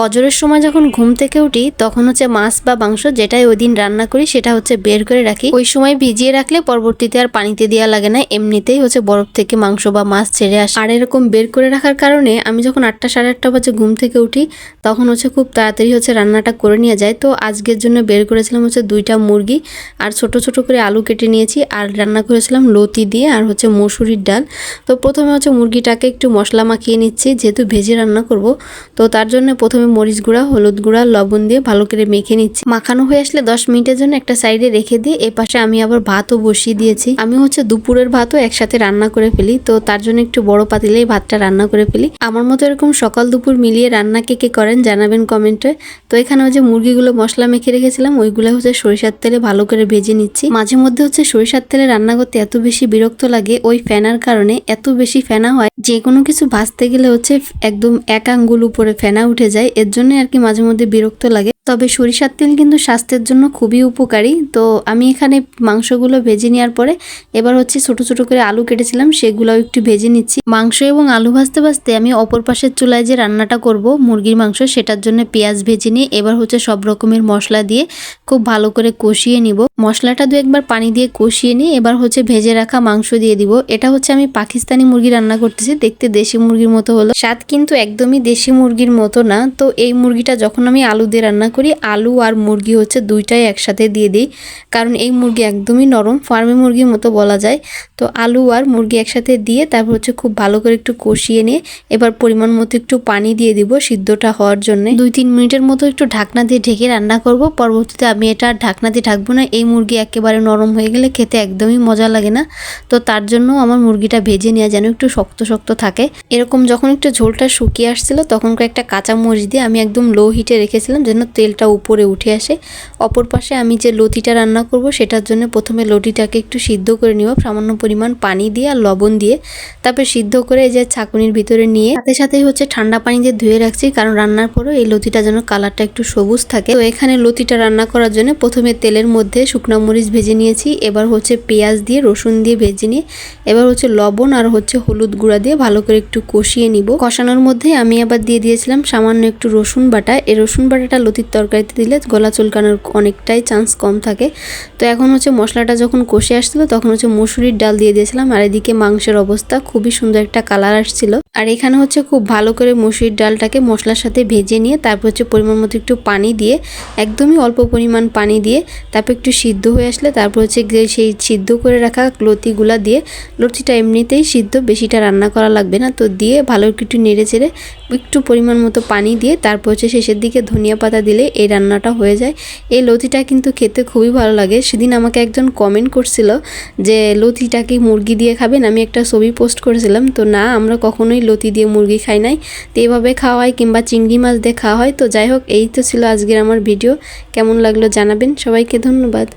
ফজরের সময় যখন ঘুম থেকে উঠি তখন হচ্ছে মাছ বা মাংস যেটাই ওই দিন রান্না করি সেটা হচ্ছে বের করে রাখি। ওই সময় ভিজিয়ে রাখলে পরবর্তীতে আর পানিতে দেওয়া লাগে না, এমনিতেই হচ্ছে বরফ থেকে মাংস বা মাছ ছেড়ে আসে। আর এরকম বের করে রাখার কারণে আমি যখন 8টা সাড়ে 8টা বাজে ঘুম থেকে উঠি তখন হচ্ছে খুব তাড়াতাড়ি হচ্ছে রান্নাটা করে নিয়ে যায়। তো আজকের জন্য বের করেছিলাম হচ্ছে 2টা মুরগি আর ছোট ছোট করে আলু কেটে নিয়েছি আর রান্না করেছিলাম লতি দিয়ে আর হচ্ছে মসুরির ডাল। তো প্রথমে হচ্ছে মুরগিটাকে একটু মশলা মাখিয়ে নিচ্ছি, যেহেতু ভেজে রান্না করব। তো তার জন্য প্রথমে মরিচ গুঁড়া, হলুদ গুঁড়া, লবণ দিয়ে ভালো করে মেখে নিচ্ছি। মাখানো হয়ে আসলে 10 মিনিটের জন্য একটা সাইডে রেখে দিয়ে এপাশে আমি আবার ভাতও বসিয়ে দিয়েছি। আমি হচ্ছে দুপুরের ভাতও একসাথে রান্না করে ফেলি, তো তার জন্য একটু বড় পাতিলেই ভাতটা রান্না করে ফেলি। আমার মতো এরকম সকাল দুপুর মিলিয়ে রান্না কে কে করেন জানাবেন কমেন্টে। তো এখানে হচ্ছে মুরগিগুলো মশলা মেখে রেখেছিলাম, ওইগুলো হচ্ছে সরিষার তেলে ভালো করে ভেজে নিচ্ছি। মাঝে মধ্যে হচ্ছে সরিষার তেলে রান্না করতে এত বেশি বিরক্ত লাগে, ওই ফেনার কারণে এত বেশি ফেনা হয় যে কোনো কিছু ভাজতে গেলে হচ্ছে একদম এক আঙ্গুল উপরে ফেনা উঠে যায়। এর জন্য আর কি মাঝে মধ্যে বিরক্ত লাগে। তবে সরিষার তেল কিন্তু স্বাস্থ্যের জন্য খুবই উপকারী। তো আমি এখানে মাংসগুলো ভেজে নেওয়ার পরে এবার হচ্ছে ছোট ছোট করে আলু কেটেছিলাম সেগুলোও একটু ভেজে নিচ্ছি। মাংস এবং আলু ভাজতে ভাজতে আমি অপর পাশের চুলায় যে রান্নাটা করব মুরগির মাংস, সেটার জন্য পেঁয়াজ ভেজে নিয়ে এবার হচ্ছে সব রকমের মশলা দিয়ে খুব ভালো করে কষিয়ে নিব। মশলাটা 2-1 পানি দিয়ে কষিয়ে নিয়ে এবার হচ্ছে ভেজে রাখা মাংস দিয়ে দিব। এটা হচ্ছে আমি পাকিস্তানি মুরগি রান্না করতেছি, দেখতে দেশি মুরগির মতো হলো, স্বাদ কিন্তু একদমই দেশি মুরগির মতো না। তো এই মুরগিটা যখন আমি আলু দিয়ে রান্না করি, আলু আর মুরগি হচ্ছে দুইটাই একসাথে দিয়ে দিই, কারণ এই মুরগি একদমই নরম, ফার্মি মুরগির মতো বলা যায়। তো আলু আর মুরগি একসাথে দিয়ে তারপর হচ্ছে খুব ভালো করে একটু কষিয়ে নিয়ে এবার পরিমাণ মতো একটু পানি দিয়ে দিব সিদ্ধটা হওয়ার জন্য। 2-3 মিনিটের মতো একটু ঢাকনা দিয়ে ঢেকে রান্না করব। পরবর্তীতে আমি এটা আর ঢাকনা দিয়ে ঢাকবো না, এই মুরগি একেবারে নরম হয়ে গেলে খেতে একদমই মজা লাগে না। তো তার জন্য আমার মুরগিটা ভেজে নেওয়া যেন একটু শক্ত শক্ত থাকে। এরকম যখন একটু ঝোলটা শুকিয়ে আসছিল তখন কয়েকটা কাঁচা মরিচ দিয়ে আমি একদম লো হিটে রেখেছিলাম যেন তেলটা উপরে উঠে আসে। অপর পাশে আমি যে লতিটা রান্না করব সেটার জন্য প্রথমে লতিটাকে একটু সিদ্ধ করে নিব সামান্য পরিমাণ পানি দিয়ে আর লবণ দিয়ে। তারপর সিদ্ধ করে এই যে ছাঁকুনির ভিতরে নিয়ে সাথে সাথেই হচ্ছে ঠান্ডা পানি দিয়ে ধুয়ে রাখছি, কারণ রান্নার পরও এই লতিটা যেন কালারটা একটু সবুজ থাকে। তো এখানে লতিটা রান্না করার জন্য প্রথমে তেলের মধ্যে শুকনো মরিচ ভেজে নিয়েছি, এবার হচ্ছে পেঁয়াজ দিয়ে রসুন দিয়ে ভেজে নিয়ে এবার হচ্ছে লবণ আর হচ্ছে হলুদ গুঁড়া দিয়ে ভালো করে একটু কষিয়ে নিব। কষানোর মধ্যে আমি আবার দিয়ে দিয়েছিলাম সামান্য একটু রসুন বাটা। এই রসুন বাটাটা লতির তরকারিতে দিলে গলা চুলকানোর অনেকটাই চান্স কম থাকে। তো এখন হচ্ছে মশলাটা যখন কষে আসছিল তখন হচ্ছে মসুরির ডাল দিয়ে দিয়েছিলাম, আর এদিকে মাংসের অবস্থা খুবই সুন্দর একটা কালার আসছিল। আর এখানে হচ্ছে খুব ভালো করে মসুরির ডালটাকে মশলার সাথে ভেজে নিয়ে তারপর হচ্ছে পরিমাণ মতো একটু পানি দিয়ে, একদমই অল্প পরিমাণ পানি দিয়ে তারপর একটু সিদ্ধ হয়ে আসলে তারপর হচ্ছে সেই সিদ্ধ করে রাখা লতিগুলা দিয়ে, লতিটা এমনিতেই সিদ্ধ, বেশিটা রান্না করা লাগবে না, তো দিয়ে ভালো একটু নেড়ে চেড়ে একটু পরিমাণ মতো পানি দিয়ে তারপর হচ্ছে শেষের দিকে ধনিয়া পাতা দিলে এই রান্নাটা হয়ে যায়। এই লতিটা কিন্তু খেতে খুবই ভালো লাগে। সেদিন আমাকে একজন কমেন্ট করছিল যে লতিটা কি মুরগি দিয়ে খাবেন, আমি একটা ছবি পোস্ট করেছিলাম। তো না, আমরা কখনোই লতি দিয়ে মুরগি খাই নাই, তো এভাবে খাওয়া হয় কিংবা চিংড়ি মাছ দিয়ে খাওয়া হয়। তো যাই হোক, এই তো ছিল আজকের আমার ভিডিও। কেমন লাগলো জানাবেন। সবাইকে ধন্যবাদ।